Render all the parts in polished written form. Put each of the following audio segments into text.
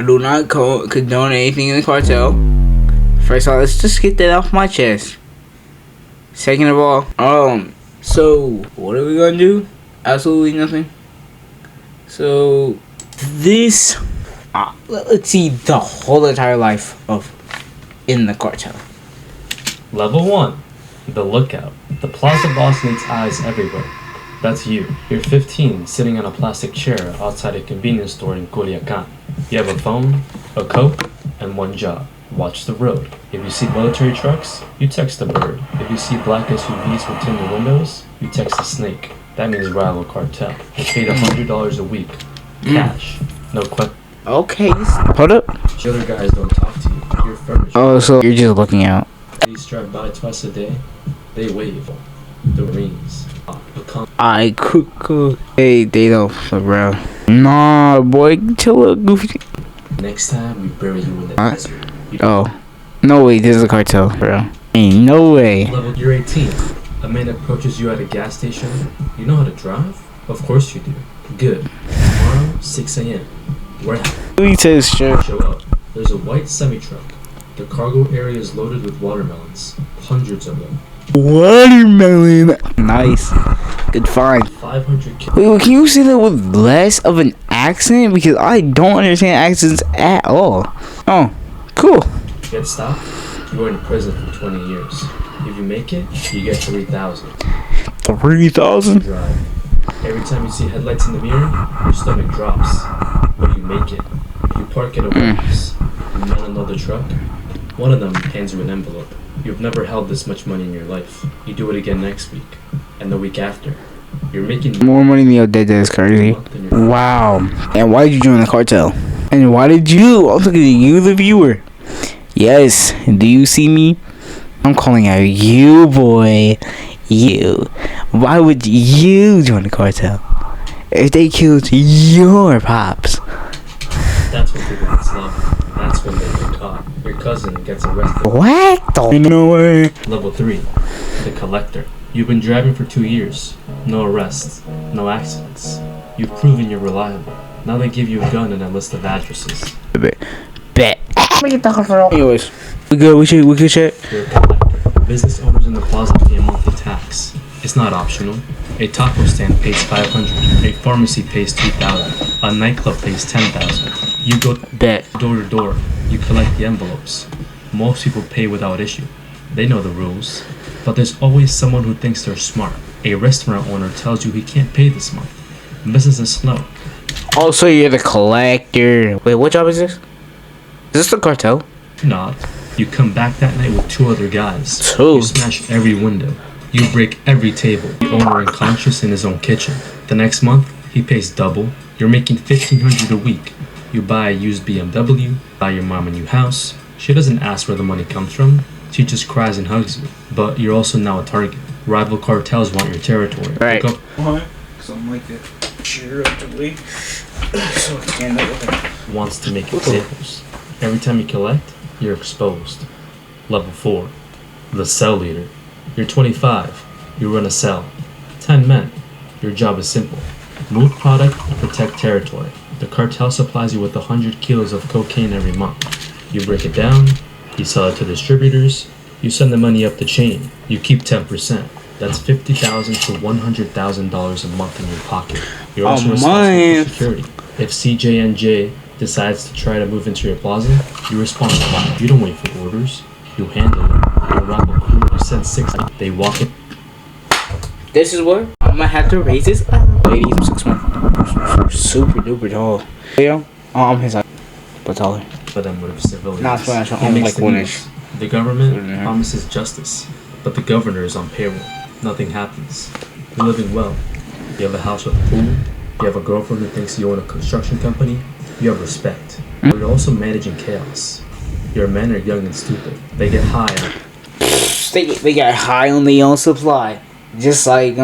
I do not condone anything in the cartel. First of all, let's just get that off my chest. Second of all, so what are we gonna do? Absolutely nothing. So this, let's see the whole entire life of in the cartel. Level 1, the lookout. The plaza boss needs eyes everywhere. That's you. You're 15, sitting on a plastic chair outside a convenience store in Culiacan. You have a phone, a coat, and one job. Watch the road. If you see military trucks, you text a bird. If you see black SUVs with tinted windows, you text a snake. That means rival cartel. You're paid $100 a week. Cash. No question. Okay, hold up. The other guys don't talk to you. You're furnished. Oh, so you're just looking out. These drive by twice a day. They wave. The Marines. I cook. Hey, they don't, bro. Nah, boy, chill up, goofy. Next time we bury you in the desert. Oh, no way, this is a cartel, bro. Ain't no way. Level, you're 18. A man approaches you at a gas station. You know how to drive? Of course you do. Good. Tomorrow, 6 a.m. Where? We test sure. Show up. There's a white semi-truck. The cargo area is loaded with watermelons. Hundreds of them. Watermelon. Nice. Good find. 500 Wait, can you say that with less of an accent? Because I don't understand accents at all. Oh, cool. Get stopped, you're going to prison for 20 years. If you make it, you get 3,000. 3,000? Drive. Every time you see headlights in the mirror, your stomach drops. But you make it. You park at a warehouse. You man another truck. One of them hands you an envelope. You've never held this much money in your life. You do it again next week. And the week after. You're making more money than your dad. That's crazy. Wow. And why did you join the cartel? And why did you? I'm looking at you, the viewer. Yes. Do you see me? I'm calling out you, boy. You. Why would you join the cartel? If they killed your pops. That's what people love. That's when they get caught. Your cousin gets arrested. What? No way. Level 3. The collector. You've been driving for 2 years. No arrests. No accidents. You've proven you're reliable. Now they give you a gun and a list of addresses. Bet. Anyways, we good. We could check. You're a collector. Business owners in the plaza pay a monthly tax. It's not optional. A taco stand pays $500. A pharmacy pays $2,000. A nightclub pays $10,000. You go door to door. You collect the envelopes. Most people pay without issue. They know the rules. But there's always someone who thinks they're smart. A restaurant owner tells you he can't pay this month. Business is slow. Also, you're the collector. Wait, what job is this? Is this the cartel? Not. You come back that night with 2 other guys. 2? You smash every window. You break every table. The owner unconscious in his own kitchen. The next month, he pays double. You're making $1,500 a week. You buy a used BMW, buy your mom a new house. She doesn't ask where the money comes from. She just cries and hugs you. But you're also now a target. Rival cartels want your territory. Right. Why? Something like that. Cheer up to leave. So I stand up with it. Wants to make examples. Every time you collect, you're exposed. Level 4. The cell leader. You're 25. You run a cell. 10 men. Your job is simple. Move product and protect territory. The cartel supplies you with 100 kilos of cocaine every month. You break it down. You sell it to distributors. You send the money up the chain. You keep 10%. That's $50,000 to $100,000 a month in your pocket. You're also responsible for security. If CJNJ decides to try to move into your plaza, you respond fine. You don't wait for orders. You handle it. You rob a crew. You send 6. They walk it. This is what I'm gonna have to raise this lady. I'm 6 months. Super duper tall. Yo, I'm his height, but taller. For them with civilians. Not financial. He I'm makes like the 1 news. inch. The government promises justice, but the governor is on payroll. Nothing happens. You're living well. You have a house with a pool. You have a girlfriend who thinks you own a construction company. You have respect. But you're also managing chaos. Your men are young and stupid. They get high. They got high on their own supply. Just like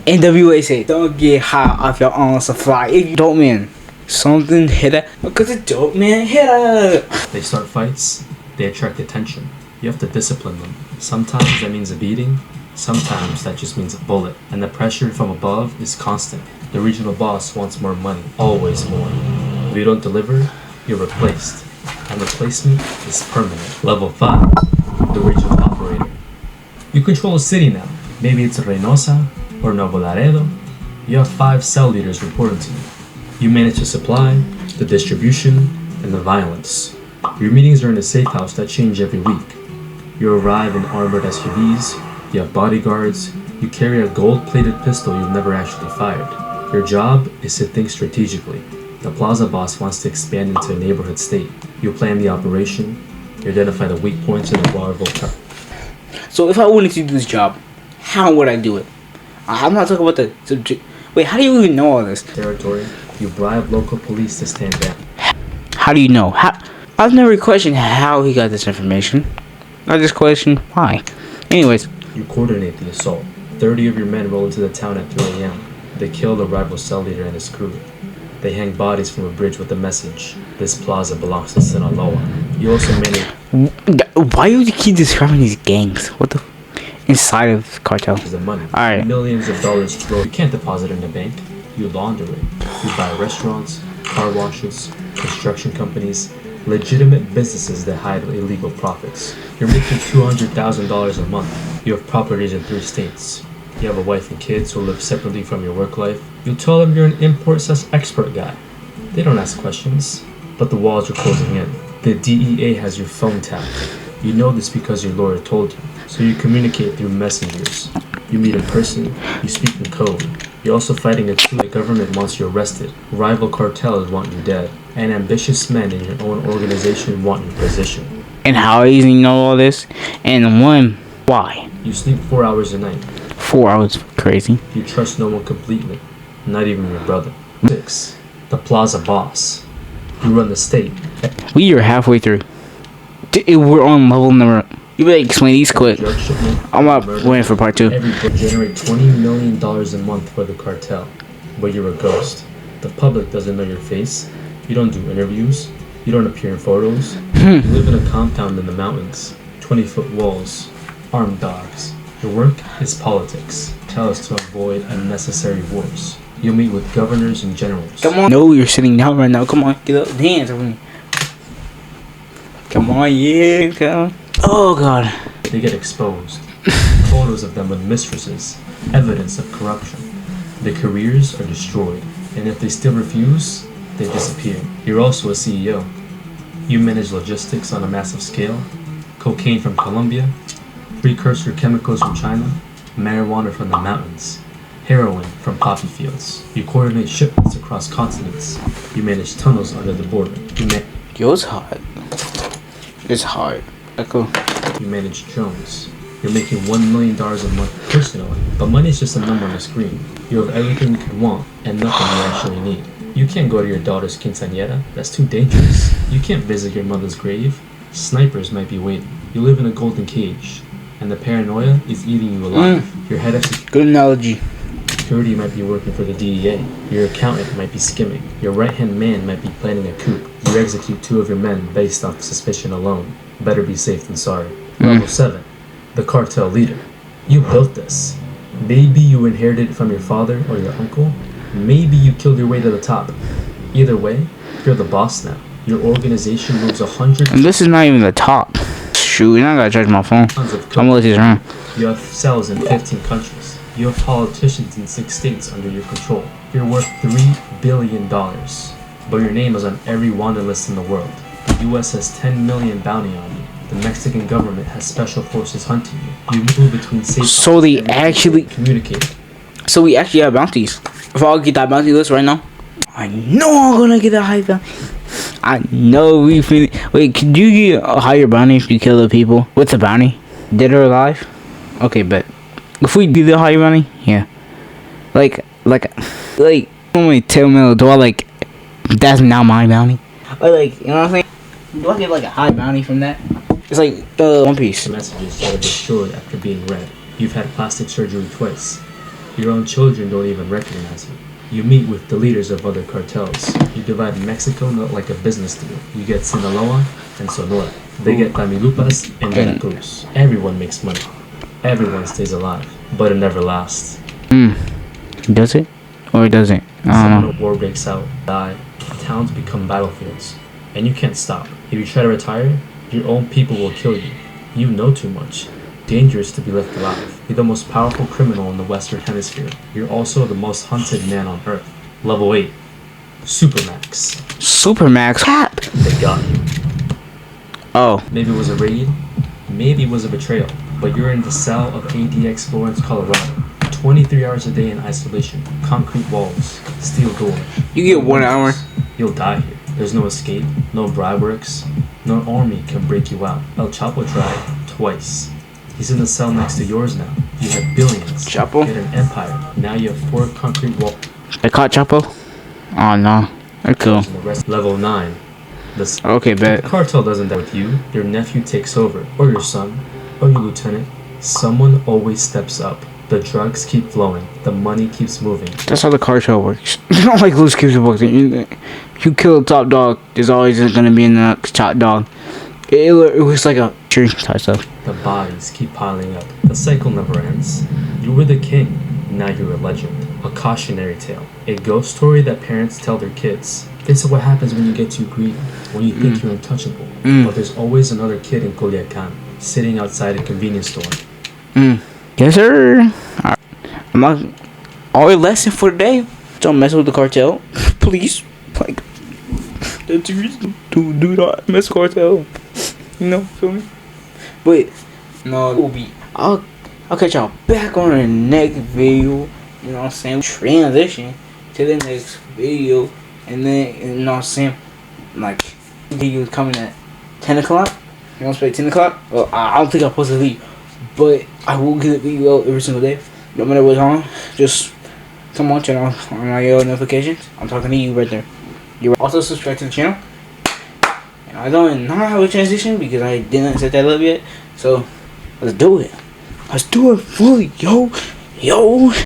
NWA said, don't get high off your own supply. If you don't, man, something hit it. Because a dope man hit it. They start fights. They attract attention. You have to discipline them. Sometimes that means a beating. Sometimes that just means a bullet. And the pressure from above is constant. The regional boss wants more money. Always more. If you don't deliver, you're replaced. And replacement is permanent. Level 5, the regional operator. You control a city now. Maybe it's Reynosa or Nuevo Laredo. You have 5 cell leaders reporting to you. You manage the supply, the distribution, and the violence. Your meetings are in a safe house that change every week. You arrive in armored SUVs, you have bodyguards, you carry a gold-plated pistol you've never actually fired. Your job is to think strategically. The plaza boss wants to expand into a neighborhood state. You plan the operation, you identify the weak points in the rival. So if I wanted to do this job, how would I do it? I'm not talking about the subject. Wait, how do you even know all this? Territory, you bribe local police to stand down. How do you know? I've never questioned how he got this information. I just questioned why. Anyways. You coordinate the assault. 30 of your men roll into the town at 3 a.m. They kill the rival cell leader and his crew. They hang bodies from a bridge with the message, "This plaza belongs to Sinaloa." You also manage... Why do you keep describing these gangs? What the... Inside of cartel. The money. Alright. Millions of dollars flow. You can't deposit in the bank. You launder it. You buy restaurants, car washes, construction companies, legitimate businesses that hide illegal profits. You're making $200,000 a month. You have properties in 3 states. You have a wife and kids who live separately from your work life. You tell them you're an import/export guy. They don't ask questions, but the walls are closing in. The DEA has your phone tapped. You know this because your lawyer told you. So you communicate through messengers. You meet in person. You speak in code. You're also fighting a coup. The government wants you arrested. Rival cartels want you dead. And ambitious men in your own organization want your position. And how easy you know all this? And one, why? You sleep 4 hours a night. 4 hours, crazy. You trust no one completely, not even your brother. 6. The plaza boss. You run the state. We are halfway through. We're on level number... You better explain these quick. I'm not waiting for part 2. Everybody generate $20 million a month for the cartel, but you're a ghost. The public doesn't know your face. You don't do interviews. You don't appear in photos. You live in a compound in the mountains. 20-foot walls. Armed dogs. Your work is politics. Tell us to avoid unnecessary wars. You'll meet with governors and generals. Come on. No, you're sitting down right now. Come on. Get up. Dance with me. Come on, yeah. Come on. Oh, God. They get exposed. Photos of them with mistresses. Evidence of corruption. Their careers are destroyed. And if they still refuse, they disappear. You're also a CEO. You manage logistics on a massive scale. Cocaine from Colombia. Precursor chemicals from China. Marijuana from the mountains. Heroin from poppy fields. You coordinate shipments across continents. You manage tunnels under the border. Yo, it's hot. It's hard. Echo. You manage drones. You're making $1 million a month personally, but money's just a number on the screen. You have everything you could want and nothing you actually need. You can't go to your daughter's quinceañera. That's too dangerous. You can't visit your mother's grave. Snipers might be waiting. You live in a golden cage, and the paranoia is eating you alive. Your head of good analogy. Security might be working for the DEA. Your accountant might be skimming. Your right-hand man might be planning a coup. You execute 2 of your men based off suspicion alone. Better be safe than sorry. Level 7. The cartel leader. You built this. Maybe you inherited it from your father or your uncle. Maybe you killed your way to the top. Either way, you're the boss now. Your organization moves 100... And this is not even the top. Shoot, I gotta charge my phone. I'm gonna let this run. You have cells in 15 countries. You have politicians in 6 states under your control. You're worth $3 billion. But your name is on every wanted list in the world. The US has 10 million bounty on you. The Mexican government has special forces hunting you. You move between safe houses. So they actually communicate. So we actually have bounties. If I'll get that bounty list right now, I know I'm gonna get a high bounty. I know we finna. Wait, could you get a higher bounty if you kill the people with the bounty, dead or alive? Okay, but if we do the higher bounty, yeah. Like, only 10 mil. Do I like? That's not my bounty. Or like, you know what I'm saying? Do I get like a high bounty from that? It's like the One Piece. Messages that are destroyed after being read. You've had plastic surgery twice. Your own children don't even recognize you. You meet with the leaders of other cartels. You divide Mexico like a business deal. You get Sinaloa and Sonora. They get Tamaulipas and Veracruz. Everyone makes money. Everyone stays alive. But it never lasts. Does it? Or it doesn't? I don't know. War breaks out. Die. Towns become battlefields. and you can't stop. If you try to retire, your own people will kill you. You know too much. Dangerous to be left alive. You're the most powerful criminal in the Western Hemisphere. You're also the most hunted man on Earth. Level 8. Supermax. Supermax. Cap. They got you. Oh. Maybe it was a raid, maybe it was a betrayal, but you're in the cell of ADX Florence, Colorado. 23 hours a day in isolation, concrete walls, steel doors. You get 1 hour. You'll die here. There's no escape, no bribe works, no army can break you out. El Chapo tried twice. He's in the cell next to yours now. You had billions. Chapo? You had an empire. Now you have 4 concrete walls. I caught Chapo? Oh no. They're cool. And the rest. Level 9. Okay, bet. The cartel doesn't die with you. Your nephew takes over, or your son, or your lieutenant. Someone always steps up. The drugs keep flowing. The money keeps moving. That's how the cartel works. You don't like lose keeps working. You kill a top dog, there's always gonna be another top dog. It looks like a tree type stuff. The bodies keep piling up. The cycle never ends. You were the king. Now you're a legend. A cautionary tale. A ghost story that parents tell their kids. This is what happens when you get too greedy. When you think you're untouchable. But there's always another kid in Culiacan sitting outside a convenience store. Yes, sir. I'm not. Our lesson for today: don't mess with the cartel, please. Like, that's the reason to do not mess with cartel. You know, feel me? But no, we'll be. I'll catch y'all back on the next video. You know what I'm saying? Transition to the next video, and then you know what I'm saying? Like, video coming at 10 o'clock. You want to say 10 o'clock? Well, I don't think I'm supposed to leave. But I will get a video out every single day. No matter what's on. Just come on, turn on my notifications. I'm talking to you right there. You also subscribe to the channel. And I don't know how to transition because I didn't set that up yet. So let's do it. Let's do it fully, yo.